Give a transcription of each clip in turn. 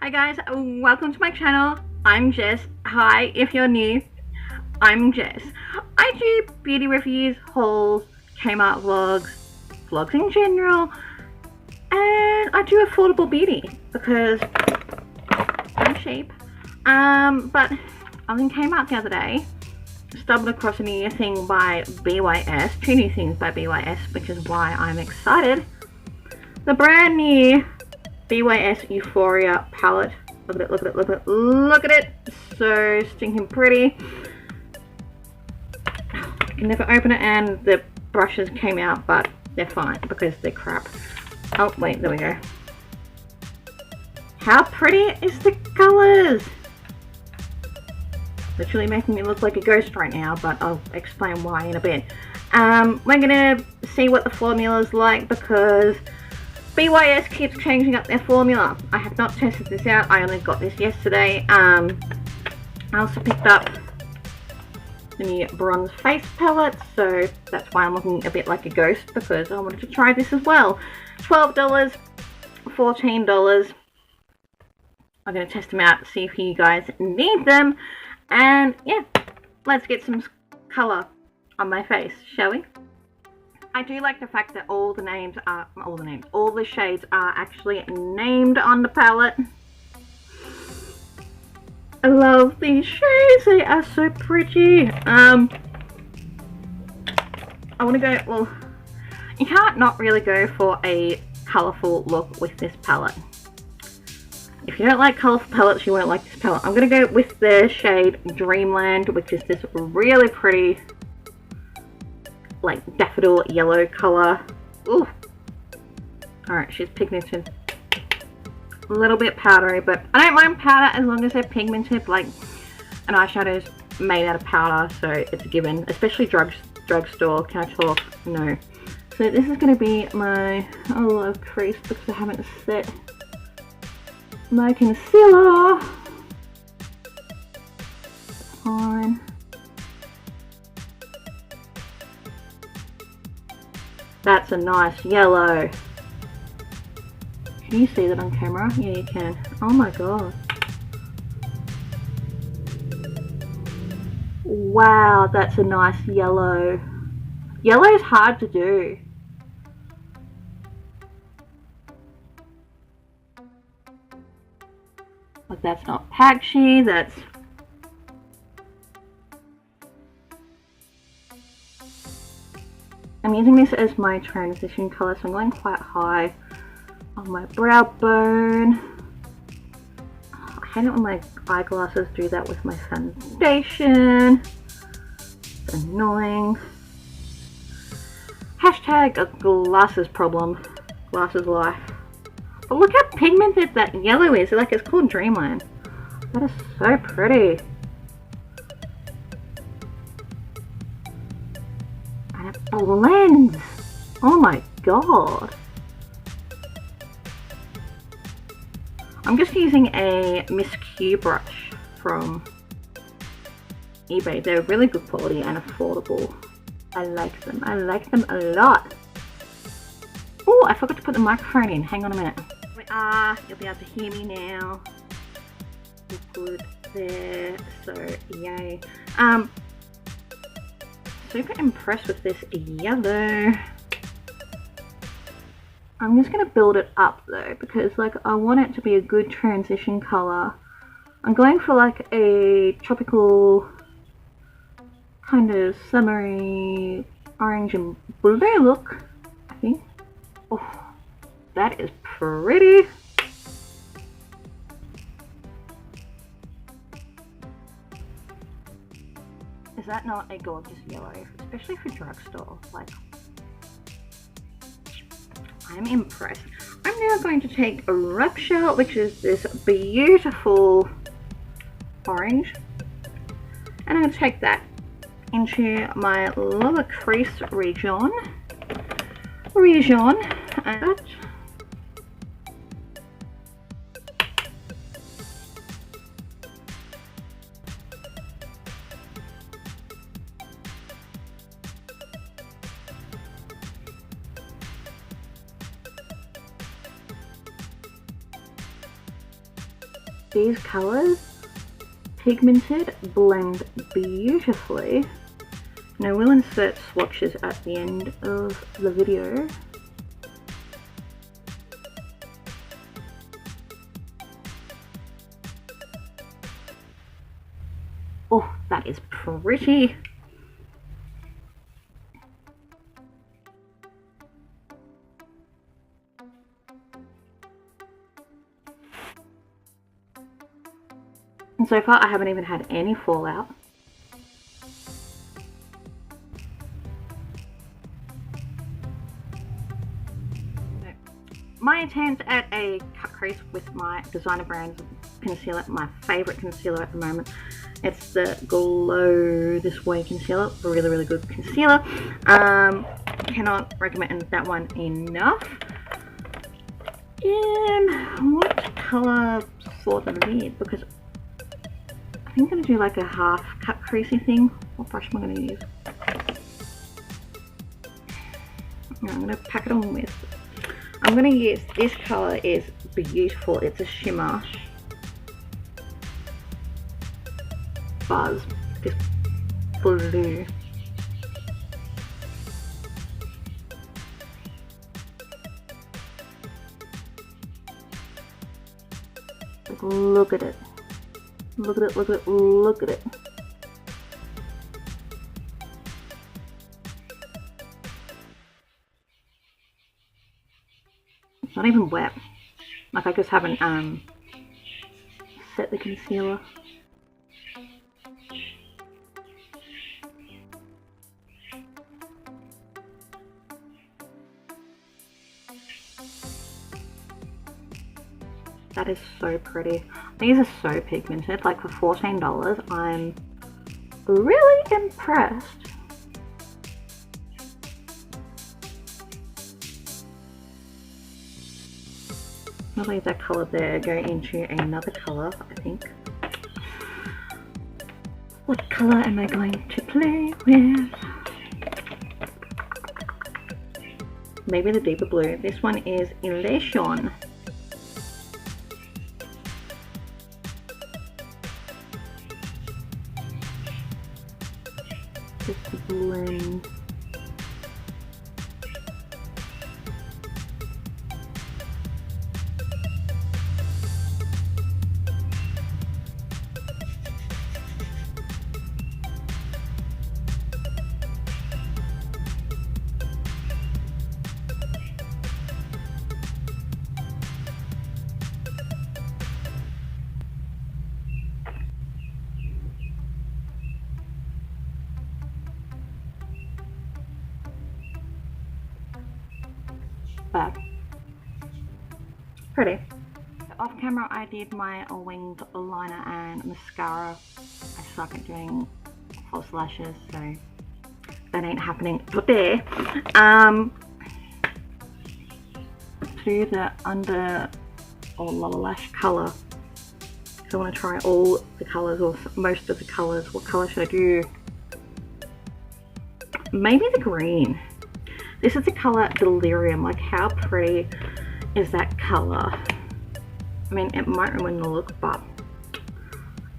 Hi guys, welcome to my channel. I'm Jess. Hi, if you're new, I'm Jess. I do beauty reviews, hauls, Kmart vlogs in general, and I do affordable beauty because I'm cheap. But I was in Kmart the other day, stumbled across a new thing by BYS, two new things by BYS, which is why I'm excited. The brand new BYS EUPHORIA palette. Look at it, look at it, look at it, look at it. So stinking pretty. I can never open it and the brushes came out, but they're fine because they're crap. Oh wait, there we go. How pretty is the colours? Literally making me look like a ghost right now, but I'll explain why in a bit. We're gonna see what the formula is like because BYS keeps changing up their formula. I have not tested this out. I only got this yesterday. I also picked up the new bronze face palette, so that's why I'm looking a bit like a ghost, because I wanted to try this as well. $12, $14. I'm going to test them out, see if you guys need them, and yeah, let's get some colour on my face, shall we? I do like the fact that all the shades are actually named on the palette. I love these shades, they are so pretty. I want to go, well, you can't not really go for a colourful look with this palette. If you don't like colourful palettes, you won't like this palette. I'm going to go with the shade Dreamland, which is this really pretty, like, daffodil yellow colour. Ooh. Alright, she's pigmented. A little bit powdery, but I don't mind powder as long as they're pigmented. Like, an eyeshadow is made out of powder, so it's a given. Especially drugstore. Can I talk? No. So this is going to be my olive crease because I haven't set my concealer. Fine. That's a nice yellow. Can you see that on camera? Yeah, you can. Oh my god. Wow, that's a nice yellow. Yellow is hard to do. Like, that's not patchy, that's... I'm using this as my transition colour, so I'm going quite high on my brow bone. I hate it when my eyeglasses do that with my foundation. It's annoying. Hashtag a glasses problem. Glasses life. But look how pigmented that yellow is. Like, it's called Dreamland. That is so pretty. And it blends. Oh my god. I'm just using a Miss Q brush from eBay. They're really good quality and affordable. I like them. I like them a lot. Oh, I forgot to put the microphone in. Hang on a minute. We are. You'll be able to hear me now. Good there. So, yay. Super impressed with this yellow. I'm just going to build it up though, because like I want it to be a good transition colour. I'm going for like a tropical kind of summery orange and blue look, I think. Oh, that is pretty. Is that not a gorgeous yellow? Especially for drugstore, like... I'm impressed. I'm now going to take a Rupture, which is this beautiful orange, and I'm going to take that into my lower crease region, and these colours, pigmented, blend beautifully. And I will insert swatches at the end of the video. Oh, that is pretty. And so far I haven't even had any fallout. My attempt at a cut crease with my designer brand concealer, my favourite concealer at the moment. It's the Glow This Way concealer, really, really good concealer. Cannot recommend that one enough. And what colour sort of need? Because I think I'm going to do like a half cut creasy thing. What brush am I going to use? No, I'm going to pack it on with. I'm going to use, this colour is beautiful. It's a shimmer. Buzz. This blue. Like, look at it. Look at it, look at it, look at it. It's not even wet. Like, I just haven't set the concealer. That is so pretty. These are so pigmented. Like, for $14, I'm really impressed. I'll leave that colour there, go into another colour, I think. What colour am I going to play with? Maybe the deeper blue. This one is Elation. Just to blend. But pretty. So off camera I did my winged liner and mascara. I suck at doing false lashes, so that ain't happening today. To the under or lower lash colour. So I want to try all the colours or most of the colours. What colour should I do? Maybe the green. This is the colour Delirium. Like, how pretty is that colour? I mean, it might ruin the look, but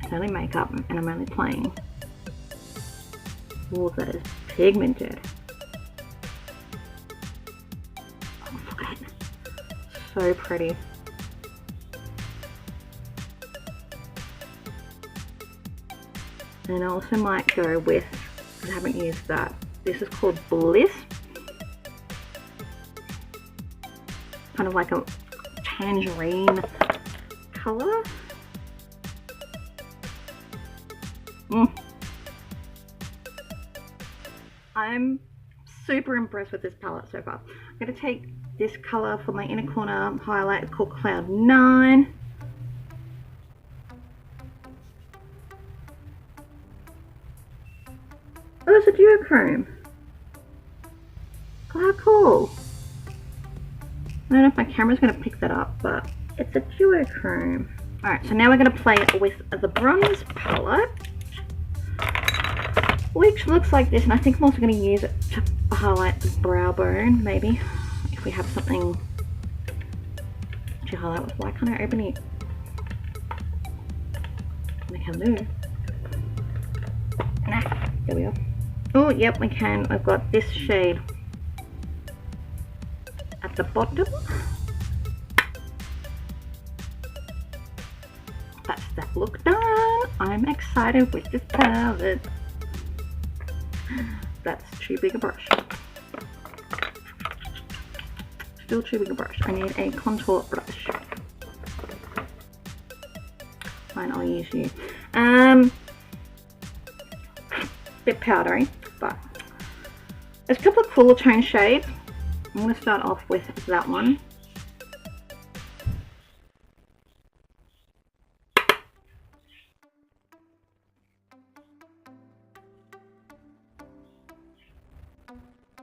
it's only makeup and I'm only playing. Oh, that is pigmented. Oh, look at it. So pretty. And I also might go with, I haven't used that. This is called Bliss. Kind of like a tangerine color. I'm super impressed with this palette so far. I'm going to take this color for my inner corner highlight. It's called Cloud 9. Oh, it's a duochrome. Oh, how cool. I don't know if my camera's going to pick that up, but it's a duochrome. Alright, so now we're going to play it with the bronze palette, which looks like this, and I think I'm also going to use it to highlight the brow bone, maybe, if we have something to highlight with. Why can't I open it? I can do. Nah, there we go. Oh, yep, we can. I've got this shade at the bottom. That's that look done. I'm excited with this palette. That's too big a brush. Still too big a brush. I need a contour brush. Fine, I'll use you. Bit powdery, but there's a couple of cooler tone shades. I'm going to start off with that one.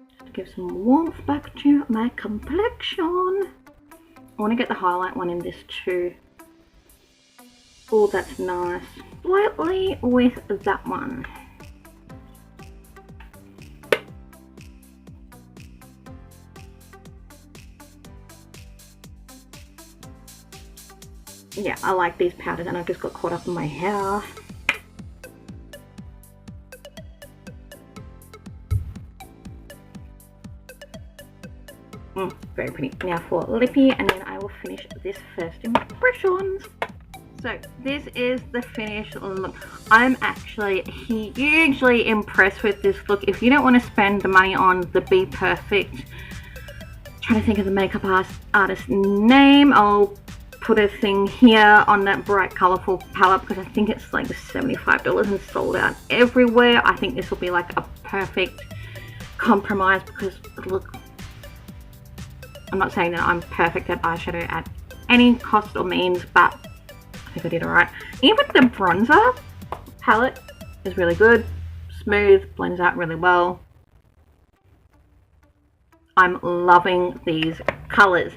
Just to give some warmth back to my complexion. I want to get the highlight one in this too. Oh, that's nice. Slightly with that one. Yeah, I like these powders, and I just got caught up in my hair. Very pretty. Now for lippy, and then I will finish this first impressions. So this is the finished look. I'm actually hugely impressed with this look. If you don't want to spend the money on the Be Perfect, trying to think of the makeup artist's name, I'll put a thing here on that bright colorful palette because I think it's like $75 and sold out everywhere. I think this will be like a perfect compromise because look, I'm not saying that I'm perfect at eyeshadow at any cost or means, but I think I did alright. Even the bronzer palette is really good, smooth, blends out really well. I'm loving these colors.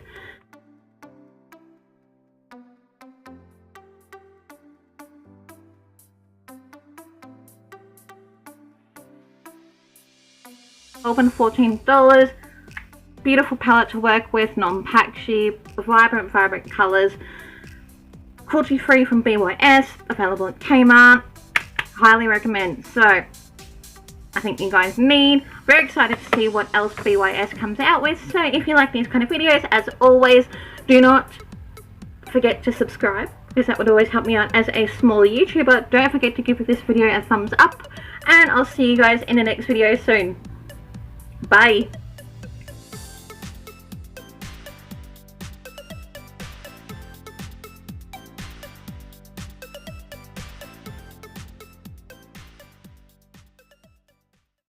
$12 and $14. Beautiful palette to work with, non-patchy, vibrant colors. Cruelty free from BYS, available at Kmart. Highly recommend. So I think you guys need. Very excited to see what else BYS comes out with. So if you like these kind of videos, as always, do not forget to subscribe, because that would always help me out as a small YouTuber. Don't forget to give this video a thumbs up, and I'll see you guys in the next video soon. Bye.